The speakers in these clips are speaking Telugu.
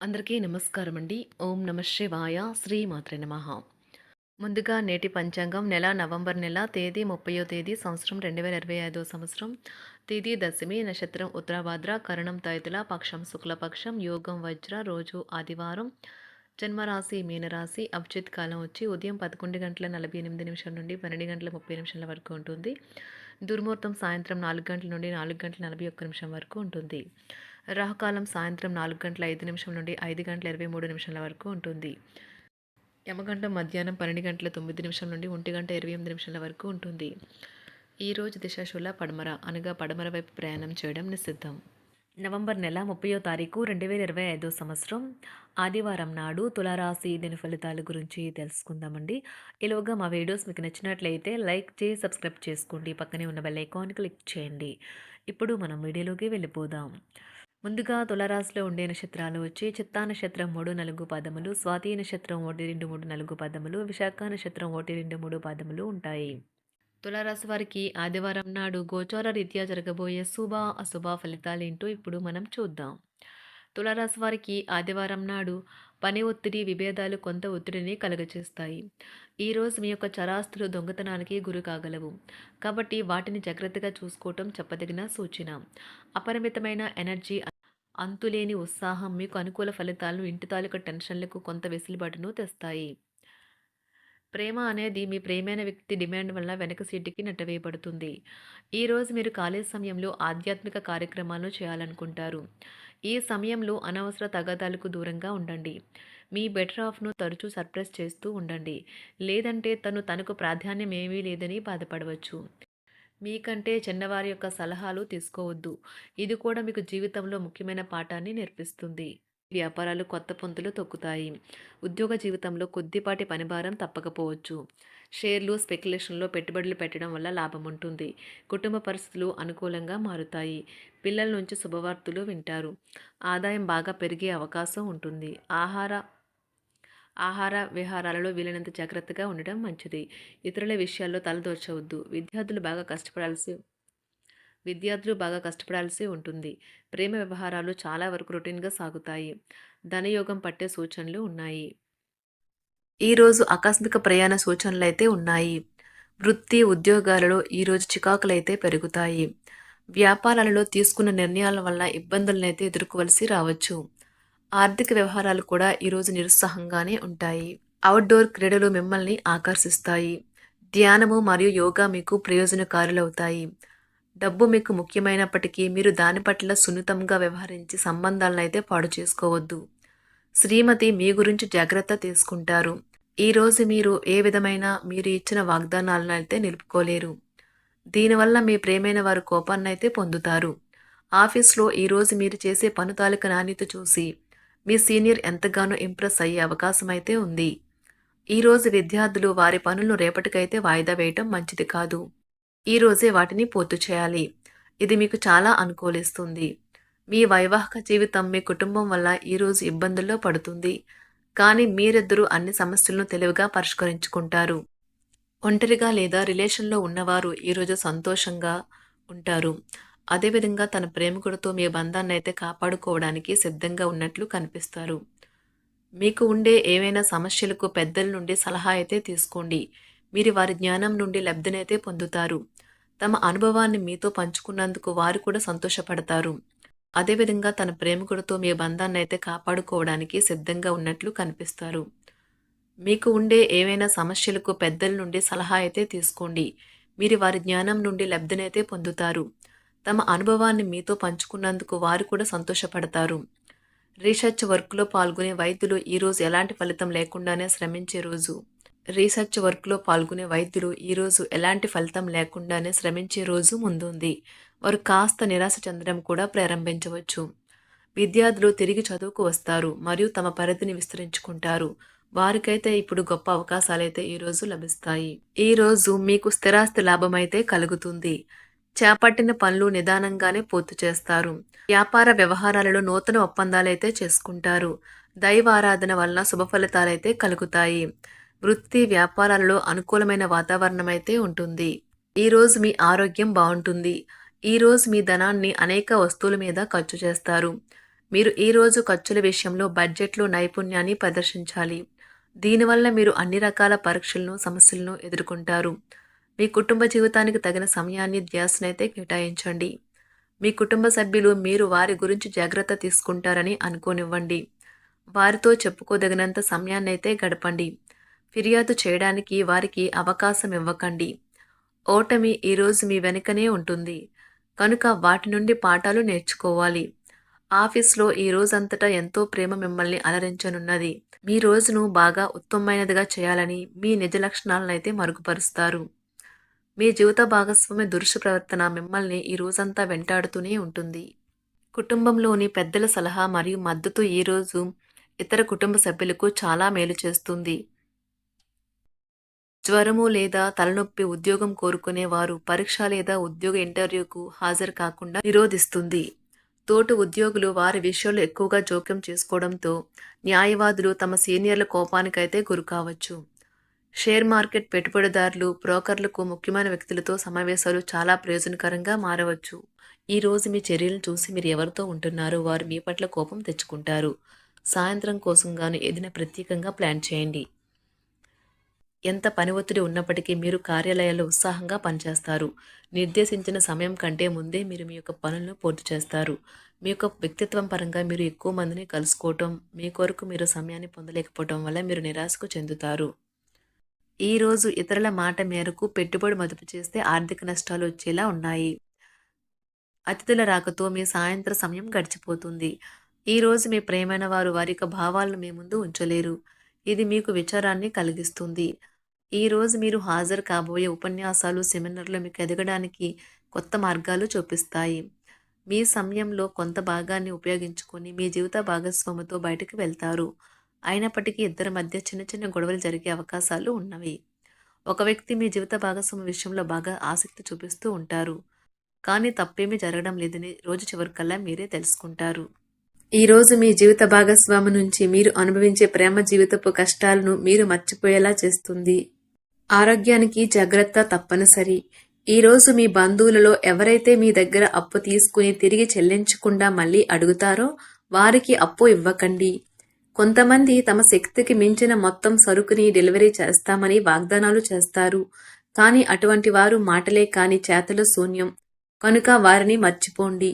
అందరికీ నమస్కారం అండి. ఓం నమ శివాయ. శ్రీమాత్రే నమః. ముందుగా నేటి పంచాంగం నవంబర్ నెల తేదీ 30వ తేదీ సంవత్సరం 2025 సంవత్సరం. తిథి దశమి, నక్షత్రం ఉత్తరాభాద్ర, కరణం తైతుల, పక్షం శుక్లపక్షం, యోగం వజ్ర, రోజు ఆదివారం. జన్మరాశి మీనరాశి. అభిజిత్ కాలం వచ్చి ఉదయం 11:48 నుండి 12:30 వరకు ఉంటుంది. దుర్ముహూర్తం సాయంత్రం 4 గంటల నుండి 4:41 వరకు ఉంటుంది. రాహుకాలం సాయంత్రం 4:05 నుండి 5:23 వరకు ఉంటుంది. యమగండం మధ్యాహ్నం 12:09 నుండి 1:28 వరకు ఉంటుంది. ఈరోజు దిశాశూల పడమర అనగా పడమర వైపు ప్రయాణం చేయడం నిషిద్ధం. నవంబర్ నెల 30వ తారీఖు 2025 సంవత్సరం ఆదివారం నాడు తులారాశి దిన ఫలితాల గురించి తెలుసుకుందామండి. ఈలోగా మా వీడియోస్ మీకు నచ్చినట్లయితే లైక్ చేసి సబ్స్క్రైబ్ చేసుకోండి. పక్కనే ఉన్న బెల్ ఐకాన్ క్లిక్ చేయండి. ఇప్పుడు మనం వీడియోలోకి వెళ్ళిపోదాం. ముందుగా తులారాశిలో ఉండే నక్షత్రాలు వచ్చి చిత్తా నక్షత్రం 3, 4 పాదములు, స్వాతి నక్షత్రం 1, 2, 3, 4 పాదములు, విశాఖ నక్షత్రం 1, 2, 3 పాదములు ఉంటాయి. తులారాశి వారికి ఆదివారం నాడు గోచార రీత్యా జరగబోయే శుభ అశుభ ఫలితాలేంటో ఇప్పుడు మనం చూద్దాం. తులారాశి వారికి ఆదివారం నాడు పని ఒత్తిడి, విభేదాలు కొంత ఒత్తిడిని కలుగచేస్తాయి. ఈరోజు మీ యొక్క చరాస్తులు దొంగతనానికి గురి కాగలవు. కాబట్టి వాటిని జాగ్రత్తగా చూసుకోవటం చెప్పదగిన సూచన. అపరిమితమైన ఎనర్జీ, అంతులేని ఉత్సాహం మీకు అనుకూల ఫలితాలను, ఇంటి తాలూకా టెన్షన్లకు కొంత వెసులుబాటును తెస్తాయి. ప్రేమ అనేది మీ ప్రేమైన వ్యక్తి డిమాండ్ వల్ల వెనక సీటుకి నెట్టవేయబడుతుంది. ఈరోజు మీరు ఖాళీ సమయంలో ఆధ్యాత్మిక కార్యక్రమాలను చేయాలనుకుంటారు. ఈ సమయంలో అనవసర తగాదాలకు దూరంగా ఉండండి. మీ బెటర్ హాఫ్ను తరచూ సర్ప్రైజ్ చేస్తూ ఉండండి. లేదంటే తనకు ప్రాధాన్యం ఏమీ లేదని బాధపడవచ్చు. మీకంటే చిన్నవారి యొక్క సలహాలు తీసుకోవద్దు. ఇది కూడా మీకు జీవితంలో ముఖ్యమైన పాఠాన్ని నేర్పిస్తుంది. వ్యాపారాలు కొత్త పుంతలు తొక్కుతాయి. ఉద్యోగ జీవితంలో కొద్దిపాటి పనిభారం తప్పకపోవచ్చు. షేర్లు, స్పెక్యులేషన్లో పెట్టుబడులు పెట్టడం వల్ల లాభం ఉంటుంది. కుటుంబ పరిస్థితులు అనుకూలంగా మారుతాయి. పిల్లల నుంచి శుభవార్తలు వింటారు. ఆదాయం బాగా పెరిగే అవకాశం ఉంటుంది. ఆహార విహారాలలో వీలైనంత జాగ్రత్తగా ఉండడం మంచిది. ఇతరుల విషయాల్లో తలదూర్చవద్దు. విద్యార్థులు బాగా కష్టపడాల్సి ఉంటుంది. ప్రేమ వ్యవహారాలు చాలా వరకు రొటీన్గా సాగుతాయి. ధనయోగం పట్టే సూచనలు ఉన్నాయి. ఈరోజు ఆకస్మిక ప్రయాణ సూచనలైతే ఉన్నాయి. వృత్తి, ఉద్యోగాలలో ఈరోజు చికాకులైతే పెరుగుతాయి. వ్యాపారాలలో తీసుకున్న నిర్ణయాల వల్ల ఇబ్బందులనైతే ఎదుర్కోవలసి రావచ్చు. ఆర్థిక వ్యవహారాలు కూడా ఈరోజు నిరుత్సాహంగానే ఉంటాయి. అవుట్డోర్ క్రీడలు మిమ్మల్ని ఆకర్షిస్తాయి. ధ్యానము మరియు యోగా మీకు ప్రయోజనకారులవుతాయి. డబ్బు మీకు ముఖ్యమైనప్పటికీ మీరు దాని పట్ల సున్నితంగా వ్యవహరించి సంబంధాలను అయితే పాడు చేసుకోవద్దు. శ్రీమతి మీ గురించి జాగ్రత్త తీసుకుంటారు. ఈరోజు మీరు ఏ విధమైన మీరు ఇచ్చిన వాగ్దానాలను అయితే నిలుపుకోలేరు. దీనివల్ల మీ ప్రేమైన వారు కోపాన్నైతే పొందుతారు. ఆఫీస్లో ఈరోజు మీరు చేసే పను తాలూకా నాణ్యత చూసి మీ సీనియర్ ఎంతగానో ఇంప్రెస్ అయ్యే అవకాశం అయితే ఉంది. ఈరోజు విద్యార్థులు వారి పనులను రేపటికైతే వాయిదా వేయటం మంచిది కాదు. ఈరోజే వాటిని పూర్తి చేయాలి. ఇది మీకు చాలా అనుకూలిస్తుంది. మీ వైవాహిక జీవితం మీ కుటుంబం వల్ల ఈరోజు ఇబ్బందుల్లో పడుతుంది. కానీ మీరిద్దరూ అన్ని సమస్యలను తెలివిగా పరిష్కరించుకుంటారు. ఒంటరిగా లేదా రిలేషన్లో ఉన్నవారు ఈరోజు సంతోషంగా ఉంటారు. అదేవిధంగా తన ప్రేమికుడితో మీ బంధాన్ని అయితే కాపాడుకోవడానికి సిద్ధంగా ఉన్నట్లు కనిపిస్తారు. మీకు ఉండే ఏవైనా సమస్యలకు పెద్దల నుండి సలహా అయితే తీసుకోండి. మీరు వారి జ్ఞానం నుండి లబ్ధినైతే పొందుతారు. తమ అనుభవాన్ని మీతో పంచుకున్నందుకు వారు కూడా సంతోషపడతారు. అదేవిధంగా తన ప్రేమికుడితో మీ బంధాన్ని అయితే కాపాడుకోవడానికి సిద్ధంగా ఉన్నట్లు కనిపిస్తారు. మీకు ఉండే ఏవైనా సమస్యలకు పెద్దల నుండి సలహా అయితే తీసుకోండి. మీరు వారి జ్ఞానం నుండి లబ్ధినైతే పొందుతారు. తమ అనుభవాన్ని మీతో పంచుకున్నందుకు వారు కూడా సంతోషపడతారు. రీసెర్చ్ వర్క్లో పాల్గొనే వైద్యులు ఈరోజు ఎలాంటి ఫలితం లేకుండానే శ్రమించే రోజు. ఈరోజు ఎలాంటి ఫలితం లేకుండానే శ్రమించే రోజు ముందుంది. వారు కాస్త నిరాశ చెందడం కూడా ప్రారంభించవచ్చు. విద్యార్థులు తిరిగి చదువుకు వస్తారు మరియు తమ పరిధిని విస్తరించుకుంటారు. వారికైతే ఇప్పుడు గొప్ప అవకాశాలైతే ఈరోజు లభిస్తాయి. ఈరోజు మీకు స్థిరాస్తి లాభమైతే కలుగుతుంది. చేపట్టిన పనులు నిదానంగానే పూర్తి చేస్తారు. వ్యాపార వ్యవహారాలలో నూతన ఒప్పందాలైతే చేసుకుంటారు. దైవ ఆరాధన వలన శుభ ఫలితాలైతే కలుగుతాయి. వృత్తి వ్యాపారాలలో అనుకూలమైన వాతావరణం అయితే ఉంటుంది. ఈరోజు మీ ఆరోగ్యం బాగుంటుంది. ఈరోజు మీ ధనాన్ని అనేక వస్తువుల మీద ఖర్చు చేస్తారు. మీరు ఈరోజు ఖర్చుల విషయంలో బడ్జెట్లో నైపుణ్యాన్ని ప్రదర్శించాలి. దీనివల్ల మీరు అన్ని రకాల పరీక్షలను, సమస్యలను ఎదుర్కొంటారు. మీ కుటుంబ జీవితానికి తగిన సమయాన్ని, ధ్యాసనైతే కేటాయించండి. మీ కుటుంబ సభ్యులు మీరు వారి గురించి జాగ్రత్త తీసుకుంటారని అనుకోనివ్వండి. వారితో చెప్పుకోదగినంత సమయాన్నైతే గడపండి. ఫిర్యాదు చేయడానికి వారికి అవకాశం ఇవ్వకండి. ఓటమి ఈరోజు మీ వెనుకనే ఉంటుంది. కనుక వాటి నుండి పాఠాలు నేర్చుకోవాలి. ఆఫీస్‌లో ఈ రోజంతటా ఎంతో ప్రేమ మిమ్మల్ని అలరించనున్నది. మీ రోజును బాగా ఉత్తమమైనదిగా చేయాలని మీ నిజ లక్షణాలనైతే మరుగుపరుస్తారు. మీ జీవిత భాగస్వామి దురుసు ప్రవర్తన మిమ్మల్ని ఈ రోజంతా వెంటాడుతూనే ఉంటుంది. కుటుంబంలోని పెద్దల సలహా మరియు మద్దతు ఈరోజు ఇతర కుటుంబ సభ్యులకు చాలా మేలు చేస్తుంది. జ్వరము లేదా తలనొప్పి ఉద్యోగం కోరుకునేవారు పరీక్ష లేదా ఉద్యోగ ఇంటర్వ్యూకు హాజరు కాకుండా నిరోధిస్తుంది. తోటి ఉద్యోగులు వారి విషయంలో ఎక్కువగా జోక్యం చేసుకోవడంతో న్యాయవాదులు తమ సీనియర్ల కోపానికైతే గురికావచ్చు. షేర్ మార్కెట్ పెట్టుబడిదారులు, బ్రోకర్లకు ముఖ్యమైన వ్యక్తులతో సమావేశాలు చాలా ప్రయోజనకరంగా మారవచ్చు. ఈ రోజు మీ చర్యలను చూసి మీరు ఎవరితో ఉంటున్నారో వారు మీ పట్ల కోపం తెచ్చుకుంటారు. సాయంత్రం కోసం గాను ఏదైనా ప్రత్యేకంగా ప్లాన్ చేయండి. ఎంత పని ఒత్తిడి ఉన్నప్పటికీ మీరు కార్యాలయాల్లో ఉత్సాహంగా పనిచేస్తారు. నిర్దేశించిన సమయం కంటే ముందే మీరు మీ యొక్క పనులను పూర్తి చేస్తారు. మీ యొక్క వ్యక్తిత్వం పరంగా మీరు ఎక్కువ మందిని కలుసుకోవటం, మీ కొరకు మీరు సమయాన్ని పొందలేకపోవటం వల్ల మీరు నిరాశకు చెందుతారు. ఈరోజు ఇతరుల మాట మేరకు పెట్టుబడి మదుపు చేస్తే ఆర్థిక నష్టాలు వచ్చేలా ఉన్నాయి. అతిథుల రాకతో మీ సాయంత్ర సమయం గడిచిపోతుంది. ఈరోజు మీ ప్రియమైన వారు వారి యొక్క భావాలను మీ ముందు ఉంచలేరు. ఇది మీకు విచారాన్ని కలిగిస్తుంది. ఈరోజు మీరు హాజరు కాబోయే ఉపన్యాసాలు, సెమినార్లు మీకు ఎదగడానికి కొత్త మార్గాలు చూపిస్తాయి. మీ సమయంలో కొంత భాగాన్ని ఉపయోగించుకొని మీ జీవిత భాగస్వామితో బయటకు వెళ్తారు. అయినప్పటికీ ఇద్దరి మధ్య చిన్న చిన్న గొడవలు జరిగే అవకాశాలు ఉన్నవి. ఒక వ్యక్తి మీ జీవిత భాగస్వామి విషయంలో బాగా ఆసక్తి చూపిస్తూ ఉంటారు. కానీ తప్పేమీ జరగడం లేదని రోజు చివరికల్లా మీరే తెలుసుకుంటారు. ఈరోజు మీ జీవిత భాగస్వామి నుంచి మీరు అనుభవించే ప్రేమ జీవితపు కష్టాలను మీరు మర్చిపోయేలా చేస్తుంది. ఆరోగ్యానికి జాగ్రత్త తప్పనిసరి. ఈరోజు మీ బంధువులలో ఎవరైతే మీ దగ్గర అప్పు తీసుకుని తిరిగి చెల్లించకుండా మళ్ళీ అడుగుతారో వారికి అప్పు ఇవ్వకండి. కొంతమంది తమ శక్తికి మించిన మొత్తం సరుకుని డెలివరీ చేస్తామని వాగ్దానాలు చేస్తారు. కానీ అటువంటి వారు మాటలే కాని చేతలు శూన్యం. కనుక వారిని మర్చిపోండి.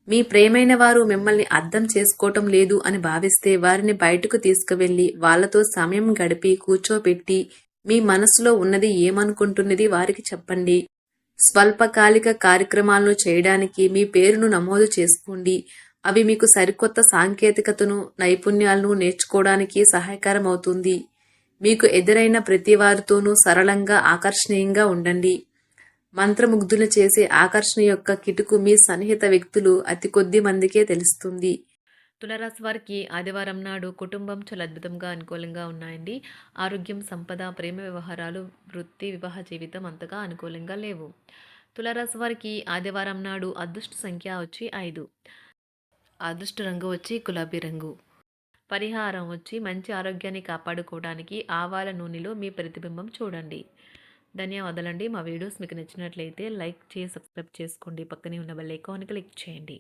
మీ ప్రియమైన వారు మిమ్మల్ని అర్థం చేసుకోవటం లేదు అని భావిస్తే వారిని బయటకు తీసుకువెళ్ళి వాళ్లతో సమయం గడిపి కూర్చోబెట్టి మీ మనసులో ఉన్నది ఏమనుకుంటున్నది వారికి చెప్పండి. స్వల్పకాలిక కార్యక్రమాలను చేయడానికి మీ పేరును నమోదు చేసుకోండి. అవి మీకు సరికొత్త సాంకేతికతను, నైపుణ్యాలను నేర్చుకోవడానికి సహాయకరం అవుతుంది. మీకు ఎదురైన ప్రతి వారితోనూ సరళంగా, ఆకర్షణీయంగా ఉండండి. మంత్రముగ్ధులు చేసే ఆకర్షణ యొక్క కిటుకు మీ సన్నిహిత వ్యక్తులు అతి కొద్ది మందికే తెలుస్తుంది. తులారాశి వారికి ఆదివారం నాడు కుటుంబం చాలా అద్భుతంగా అనుకూలంగా ఉన్నాయండి. ఆరోగ్యం, సంపద, ప్రేమ వ్యవహారాలు, వృత్తి, వివాహ జీవితం అంతగా అనుకూలంగా లేవు. తులారాశి వారికి ఆదివారం నాడు అదృష్ట సంఖ్య వచ్చి 5. అదృష్ట రంగు వచ్చి గులాబీ రంగు. పరిహారం వచ్చి మంచి ఆరోగ్యాన్ని కాపాడుకోవడానికి ఆవాల నూనెలో మీ ప్రతిబింబం చూడండి. ధన్యవాదాలండి. మా వీడియోస్ మీకు నచ్చినట్లయితే లైక్ చేసి సబ్స్క్రైబ్ చేసుకోండి. పక్కనే ఉన్న బెల్ ఐకాన్ క్లిక్ చేయండి.